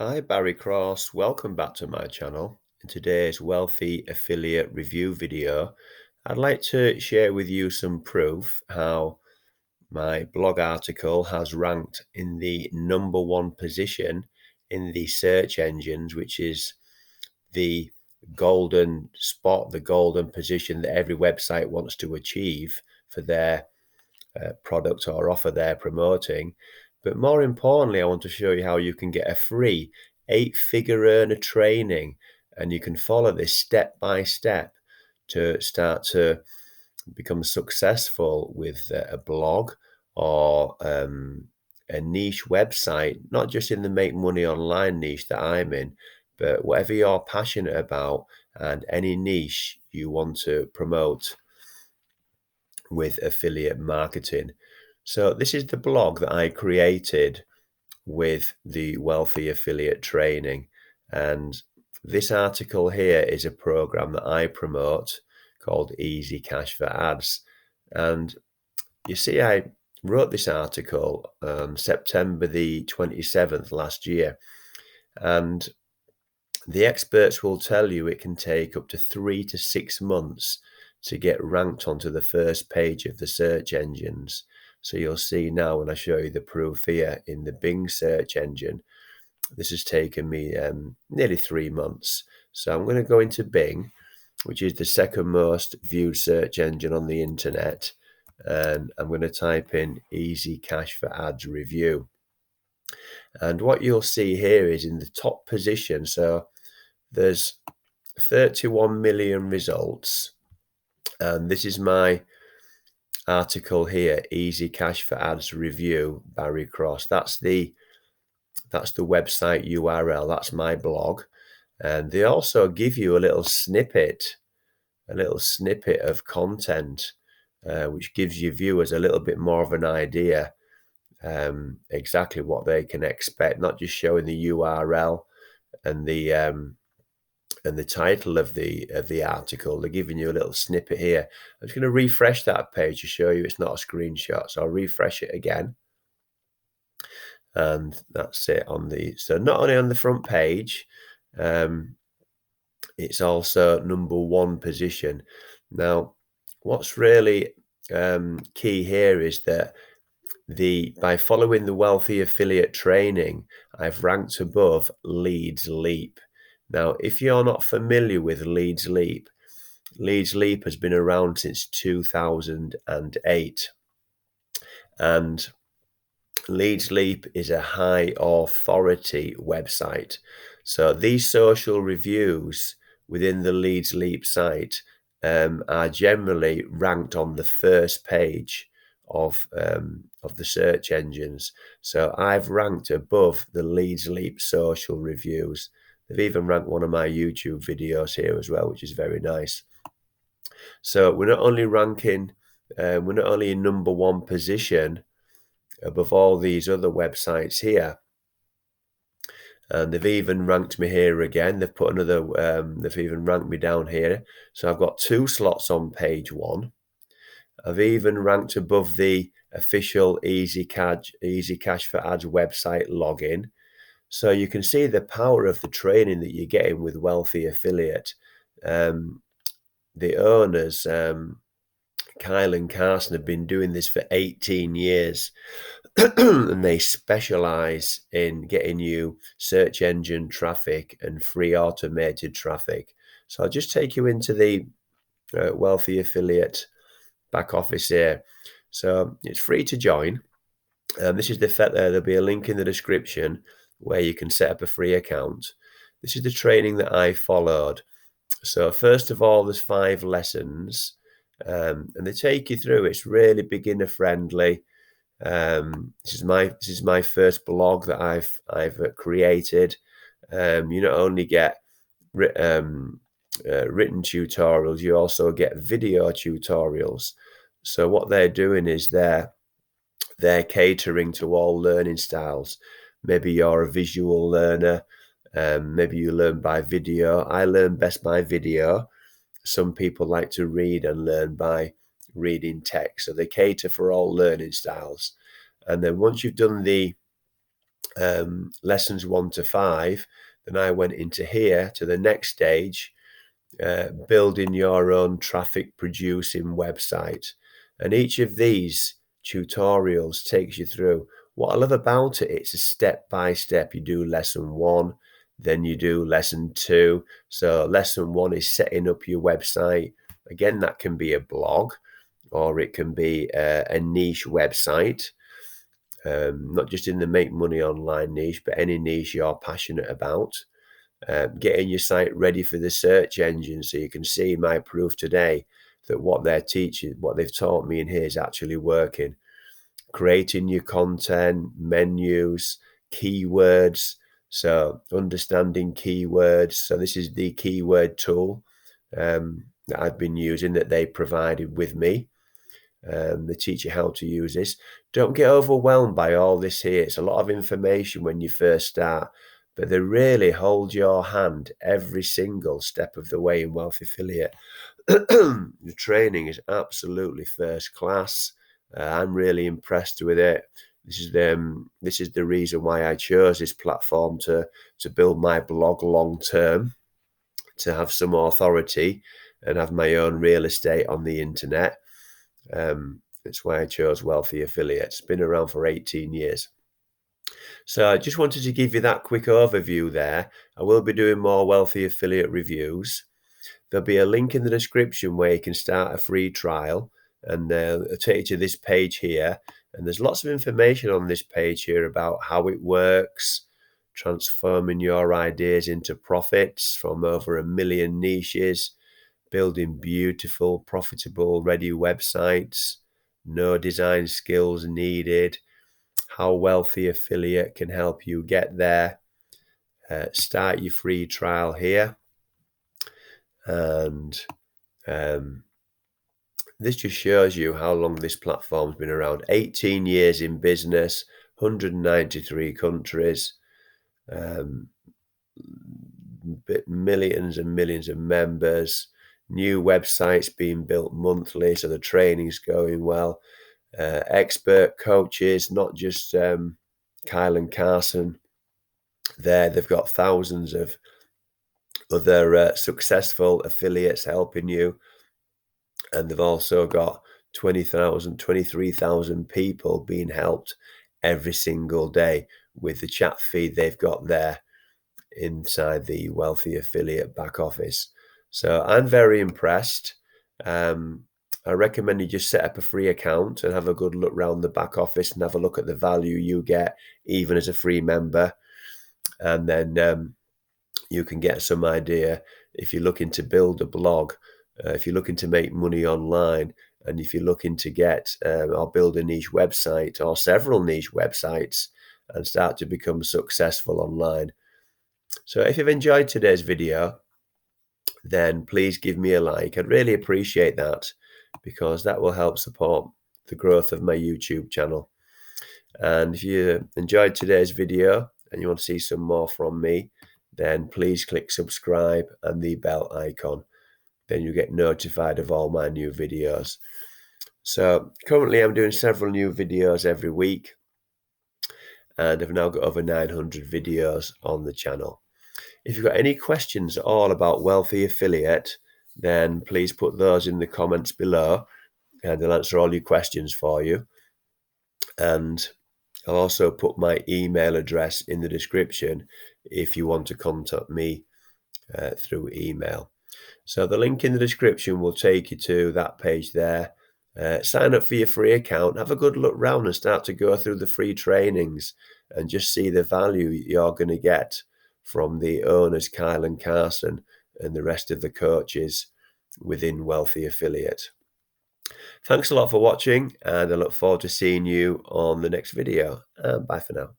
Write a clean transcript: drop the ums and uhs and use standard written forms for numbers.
Hi, Barry Cross. Welcome back to my channel. In today's Wealthy Affiliate Review video, I'd like to share with you some proof how my blog article has ranked in the #1 position in the search engines, which is the golden spot, the golden position that every website wants to achieve for their product or offer they're promoting. But more importantly, I want to show you how you can get a free 8-figure earner training, and you can follow this step by step to start to become successful with a blog or a niche website, not just in the make money online niche that I'm in, but whatever you're passionate about and any niche you want to promote with affiliate marketing. So this is the blog that I created with the Wealthy Affiliate Training. And this article here is a program that I promote called Easy Cash for Ads. And you see, I wrote this article September the 27th last year. And the experts will tell you it can take up to 3 to 6 months to get ranked onto the first page of the search engines. So you'll see now when I show you the proof here in the Bing search engine, this has taken me nearly 3 months. So I'm going to go into Bing, which is the second most viewed search engine on the internet, and I'm going to type in Easy Cash for Ads review. And what you'll see here is in the top position, so there's 31 million results, and this is my article here, Easy Cash for Ads review, Barry Cross. That's the website URL. That's my blog, and they also give you a little snippet of content, which gives your viewers a little bit more of an idea exactly what they can expect, not just showing the URL and the title of the article. They're giving you a little snippet here. I'm just going to refresh that page to show you it's not a screenshot. So I'll refresh it again. And that's it so not only on the front page, it's also #1 position. Now, what's really key here is that by following the Wealthy Affiliate Training, I've ranked above Leads Leap. Now, if you're not familiar with Leads Leap has been around since 2008. And Leads Leap is a high authority website. So these social reviews within the Leads Leap site are generally ranked on the first page of the search engines. So I've ranked above the Leads Leap social reviews. They've even ranked one of my YouTube videos here as well, which is very nice. So we're not only ranking, we're not only in #1 position above all these other websites here, and they've even ranked me here again. They've put another, they've even ranked me down here. So I've got 2 slots on page 1. I've even ranked above the official Easy Cash for Ads website login. So you can see the power of the training that you're getting with Wealthy Affiliate. The owners, Kyle and Carson, have been doing this for 18 years. And they specialize in getting you search engine traffic and free automated traffic. So I'll just take you into the Wealthy Affiliate back office here. So it's free to join. This is there'll be a link in the description where you can set up a free account. This is the training that I followed. So first of all, there's 5 lessons, and they take you through. It's really beginner friendly. This is my first blog that I've created. You not only get written tutorials, you also get video tutorials. So what they're doing is they're catering to all learning styles. Maybe you're a visual learner. Maybe you learn by video. I learn best by video. Some people like to read and learn by reading text. So they cater for all learning styles. And then once you've done the lessons 1 to 5, then I went into here to the next stage, building your own traffic producing website. And each of these tutorials takes you through. What I love about it, it's a step by step. You do lesson 1, then you do lesson 2. So lesson 1 is setting up your website. Again, that can be a blog, or it can be a niche website. Not just in the make money online niche, but any niche you're passionate about. Getting your site ready for the search engine, so you can see my proof today that what they're teaching, what they've taught me in here, is actually working. Creating your content, menus, keywords. So understanding keywords. So this is the keyword tool that I've been using, that they provided with me. They teach you how to use this. Don't get overwhelmed by all this here. It's a lot of information when you first start, but they really hold your hand every single step of the way in Wealthy Affiliate. The training is absolutely first class. I'm really impressed with it. This is the reason why I chose this platform to build my blog long term, to have some authority and have my own real estate on the internet. That's why I chose Wealthy Affiliate. It's been around for 18 years. So I just wanted to give you that quick overview there. I will be doing more Wealthy Affiliate reviews. There'll be a link in the description where you can start a free trial, and it'll take you to this page here. And there's lots of information on this page here about how it works, transforming your ideas into profits from over 1 million niches, building beautiful, profitable, ready websites, no design skills needed, how Wealthy Affiliate can help you get there. Start your free trial here. And this just shows you how long this platform's been around. 18 years in business, 193 countries, millions and millions of members, new websites being built monthly, so the training's going well. Expert coaches, not just Kyle and Carson. They've got thousands of other successful affiliates helping you, and they've also got 20,000, 23,000 people being helped every single day with the chat feed they've got there inside the Wealthy Affiliate back office. So I'm very impressed. I recommend you just set up a free account and have a good look around the back office and have a look at the value you get even as a free member. And then you can get some idea if you're looking to build a blog, if you're looking to make money online, and if you're looking to get or build a niche website or several niche websites and start to become successful online. So if you've enjoyed today's video, then please give me a like. I'd really appreciate that, because that will help support the growth of my YouTube channel. And if you enjoyed today's video and you want to see some more from me, then please click subscribe and the bell icon. Then you get notified of all my new videos. So currently I'm doing several new videos every week, and I've now got over 900 videos on the channel. If you've got any questions at all about Wealthy Affiliate, then please put those in the comments below, and I'll answer all your questions for you. And I'll also put my email address in the description if you want to contact me through email. So the link in the description will take you to that page there. Sign up for your free account, have a good look round and start to go through the free trainings and just see the value you're going to get from the owners, Kyle and Carson, and the rest of the coaches within Wealthy Affiliate. Thanks a lot for watching, and I look forward to seeing you on the next video. Bye for now.